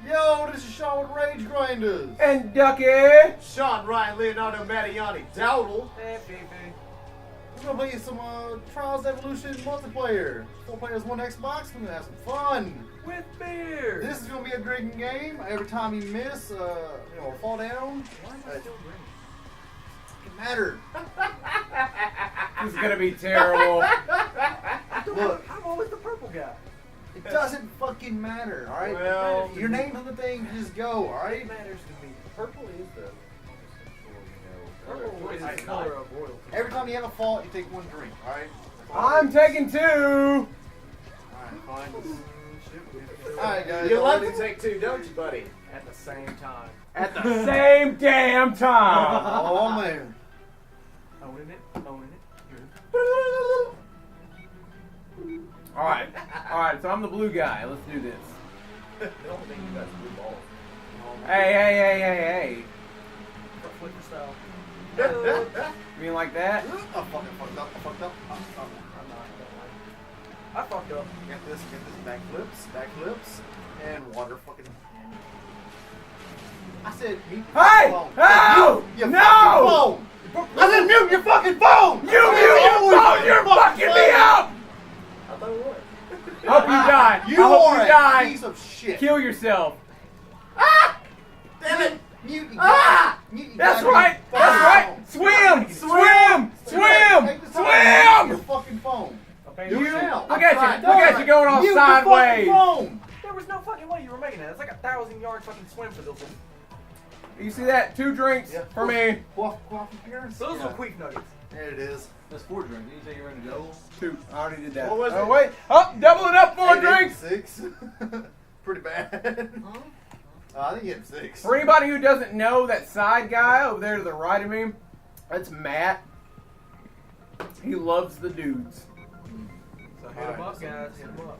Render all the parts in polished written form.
Yo, this is Sean with Rage Grinders. And Ducky. Sean, Ryan, Leonardo, Mattiani, Dowdle. Hey, baby. We're gonna play some Trials Evolution multiplayer. 4 players, 1 Xbox. We're gonna have some fun. With beer. This is gonna be a drinking game. Every time you miss, or fall down, Why am I still drinking? it matter. This is gonna be terrible. Look, I'm always the purple guy. it doesn't fucking matter, all right? Well, your name's on the thing. Just go, all right? It matters to me. Purple is the Purple is is the color of royalty. Every time you have a fault, you take 1 drink, all right? I'm taking 2. All right, fine. All right, guys. You love to take 2, don't you, buddy? At the same time. At the Same damn time. Oh man. Owning it. Owning it. All right. So I'm the blue guy. Let's do this. I don't think you got blue balls. Hey. Flipper style. You mean like that? I fucking fucked up. I'm not. I fucked up. Get this. Backflips, and water fucking. I said mute your Hey! phone. Oh! Mute your No! fucking phone. I said mute your fucking phone. You phone! You're fucking me up! I thought it was. I hope you die. You I hope are you a die. piece of shit. Kill yourself. Damn it! Mute your mute your That's goddamn right. phone. That's right. Swim! Take this out. Your Swim! fucking phone. Okay, Do it now. Look at you going all Mute sideways. your fucking phone. there was no fucking way you were making that. It's like a 1,000-yard fucking swim for those. You see that? 2 drinks Yeah. for me. Quaff appearance. Those Yeah. were queef nuggets. There it is. That's 4 drinks. Did you say you were in a double? 2. I already did that. What was oh it? wait. Oh, double it up. 4 8, drinks. 6. Pretty bad. I think you had 6. For anybody who doesn't know, that side guy over there to the right of me, that's Matt. He loves the dudes. So hit them up, guys. Hit them up.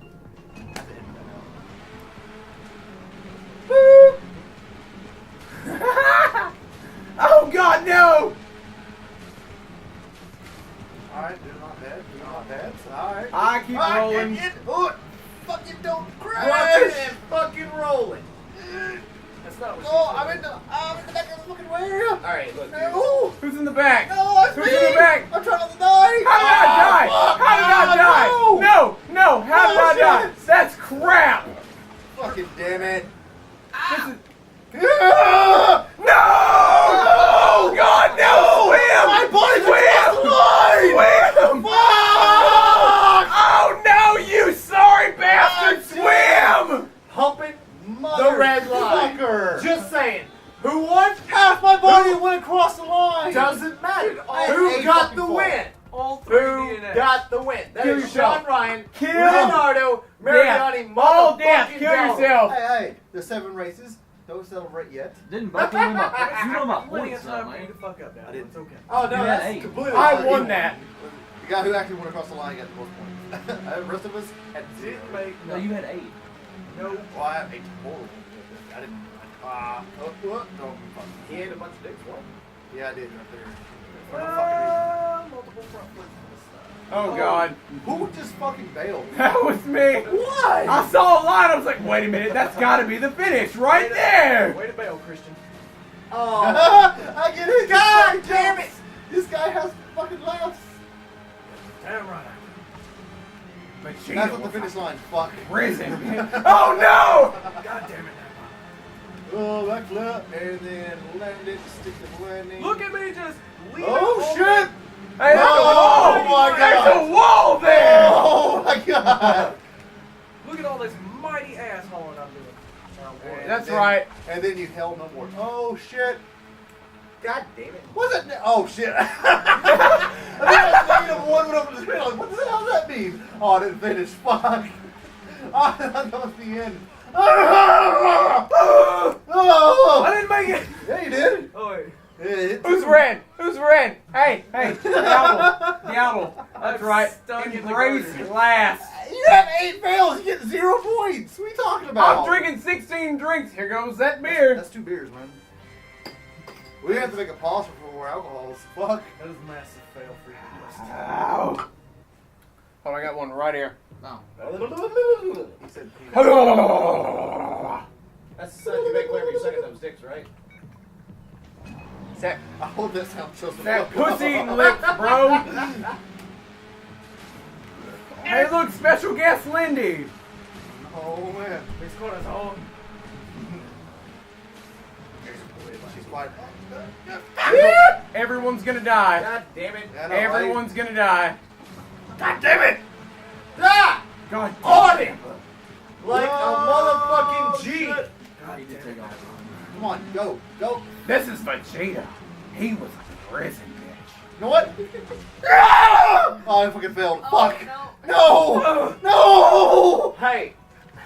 Oh God, no! Alright, you're not bad. You're not bad. Alright. I keep rolling. Fucking don't Rocking crash! and fucking rolling. That's not what Oh, I'm in the back of the fucking area! Alright, look, dude. No! Who's in the back? No, it's Who's me! in the back? I'm trying not to die! How did I die? fuck! How did I die? No! No, how did I Oh, die? shit. That's crap! Fucking damn it! This is... Ah! No! Oh God, no! Swim! My body's Swim! across the line! Swim! Oh no, you sorry bastard! Swim! Humping Mother the red line. fucker. Just saying. Who won? Half my body went across the line! Doesn't matter. I had Who 8 got fucking the falls. win? All 3 Who DNA. got the win? That Kill is yourself. Sean Ryan, Kill. Leonardo, Mariani, All death. motherfucking Kill Dowdle. yourself. Hey, there's 7 races. Don't celebrate yet. Didn't both of them up? You know my Plenty points of now, time for you to man. fuck up now. I didn't. It's okay. Oh no, You had that's 8. completely. I won that. The guy who actually went across the line got the most points. The rest of us had 0. Didn't make No, you had 8. no. Well, I have 8 total. I didn't. No, fuck. He ate a bunch of dicks. What? Yeah, I did right there. For no fucking Multiple front flips on this stuff. Oh God, reason. Who just fucking bailed? that was me. What? I saw a line. I was like, wait a minute, that's got to be the finish right there. Way to bail, Christian. Oh, I get it. God damn it! This guy has fucking laughs. Damn right. Machine That's at the finish line. Fuck. prison. Oh no! God damn it. Oh, that flip. And then land it. Stick the landing. Look at me just leave Oh, it shit. Hey, there's a wall. Oh, my There's God. a wall there. Oh, my God. Look at all this mighty ass hauling I'm doing. Oh, boy. And That's then- right. And then you held no more. Oh, shit. God damn it! What's it? Oh, shit. I think I was one went over the screen. Like, what the hell does that mean? Oh, I didn't finish. Fuck. Oh, I thought that was the end. Oh. I didn't make it. Yeah, you did. Oh, wait. Who's red? Who's red? Hey, Dowdle. That's I'm right. stuck in the Embrace garden. last. You have 8 fails. You get 0 points. What are you talking about? I'm drinking 16 drinks. Here goes that beer. That's 2 beers, man. We have to make a pause for more alcohols. Fuck. That is a massive fail for you. Ow. Oh, I got one right here. No. He said peanut. Oh, That's right? That, I hope that sounds so that pussy eating lips, bro. Hey, look, special guest Lindy. Oh man. He's got his own. She's quiet. Everyone's gonna die. God damn it. Yeah, I know, right? Everyone's gonna die. God damn it! Ah! God. On him! Like a Oh, motherfucking G. shit. He did take off. Come on, go, go. This is Vegeta. He was a prison bitch. You know what? Oh, I fucking failed. Fuck. no. No! No! Hey,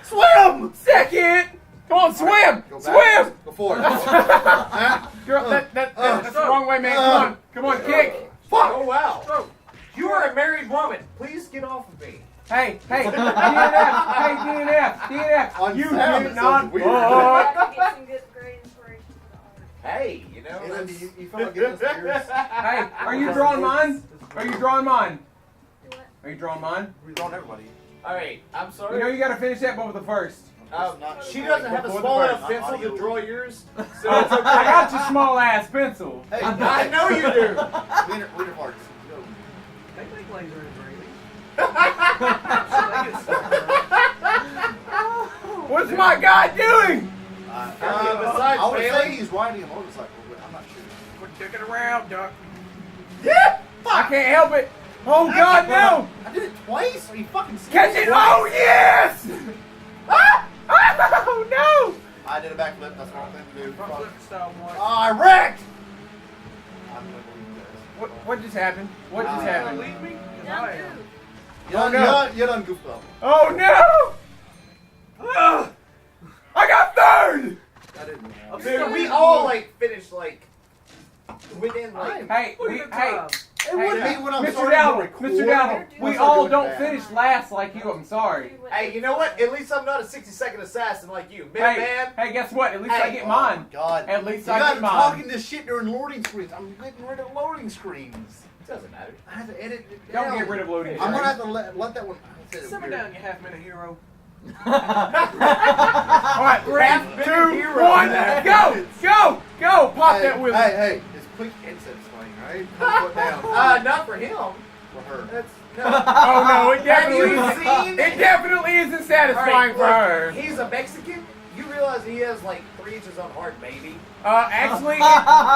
Swim! Second. Come on, swim. Go back. Swim. Go forward. Huh? Girl, that's the wrong way, man. Come on. Come on, kick. Fuck! oh wow. You are a married woman. Please get off of me. Hey, DNF. Hey, DNF. On You sound, did it not sounds weird. fuck. Gotta get some good, great inspiration. Hey, you know. Hey, Lindy, that's- you feel like getting us beers? Hey, are you drawing mine? Are you drawing mine? Do what? Are you drawing mine? We're drawing everybody. All right, I'm You sorry. know you gotta finish that one with the first. She doesn't have a Before the small bird, enough not pencil audio. to draw yours, so it's okay. I got your small ass pencil. Hey, I know you do. Wiener parts. Go. They think laser is breathing. What's my guy doing? besides I would say failing- he's riding a motorcycle, but I'm not sure. Quit dicking around, Doc. Yeah! I can't help it. Oh God, no! I did it twice? Are you fucking Catch serious? it! Oh yes! Ah! Oh no! I did a backflip. That's the wrong thing to do. Front Fuck. flip style one. Oh, I wrecked! I'm gonna believe you guys. What just happened? What just Uh, You gonna happened? leave me? 'Cause Down I am. two. You done, Oh, no. you done goofed up. Oh no! Ugh. I got third! I didn't. Dude, we all like finished like within like. Hey, Look we, at the hey, time. It would be when I'm Mr. starting to Dowdle, record. Mr. Dowdle, we Once I all do it don't bad. finish last like you. I'm sorry. Hey, you know what? At least I'm not a 60-second assassin like you, Hey, Minuteman. hey, guess what? At least I Hey. get Oh, mine. God. At least You I guys get are mine. talking this shit during loading screens. I'm getting rid of loading screens. Doesn't matter. I have to edit it Don't down. get rid of loading I'm gonna have screens. to let that one. I said it Simmer weird. down, you half-minute hero. All right, Half-minute 3, 2, hero. 1, go! Pop Hey, that wheel. Hey, it's quick incense playing, right? Put foot down. Not for him. For her. That's no. Oh no, it Have definitely you isn't. seen? It definitely isn't satisfying Alright, for look, her. He's a Mexican. You realize he has like 3 inches on hard, baby. Actually, it's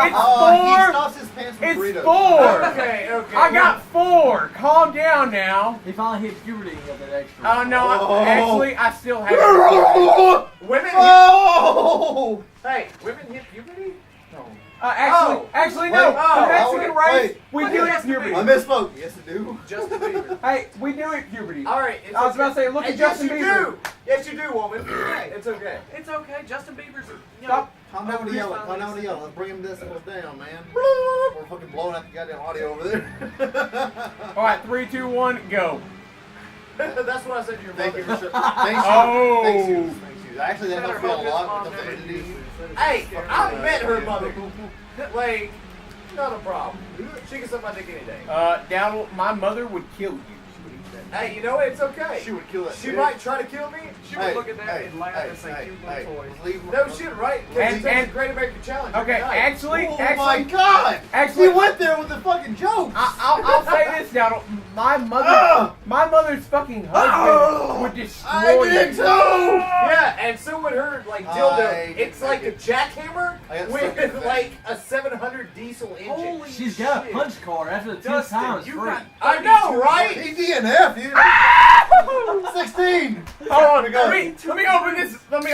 He 4. stuffs his pants with It's burritos. 4. Okay. I got 4. Calm down now. He finally hit puberty and got that extra. Oh no, Oh. actually, I still have. Women. Hit, Oh! hey, women hit puberty. No. Actually, no. Wait, The Mexican race, wait. we What do does it it puberty. I misspoke. Yes, I do. Justin Bieber. Hey, we do it puberty. All right. It's I was about to say, look at And Justin yes, you Bieber. do. Yes, you do, woman. It's okay. It's okay. Justin Bieber's. You know, Stop. Calm down with the yelling. Calm down with the yelling. Let's bring him this down, man. We're fucking blowing out the goddamn audio over there. All right, 3, 2, 1, go. That's what I said to your Thank you mother. for thanks Oh. Thanks you. Thanks you. Actually, that better helps me a hope his lot mom with the never entities. uses it. Hey, I met her mother. Like, not a problem. She can suck my dick any day. Dowdle, my mother would kill you. Hey, you know what? It's okay. She would kill that She bitch. might try to kill me. She would look at that and laugh and say, cute little toys. Leave No shit, right? And- It's and- a Great American Challenge. Okay, every night. actually, Oh my god! actually, He went there with the fucking jokes. I'll say this, Dowdle. My mother's fucking husband Oh, would destroy I did you. too. Yeah, and so would her, like, dildo. I It's like a jackhammer I got with, something like, a 700 diesel engine. Holy She's got a shit. punch card after the 10th Dustin, time. It's you free. got I know, right? He DNF, dude. 16. Hold on, Here we go. let me open this. Let me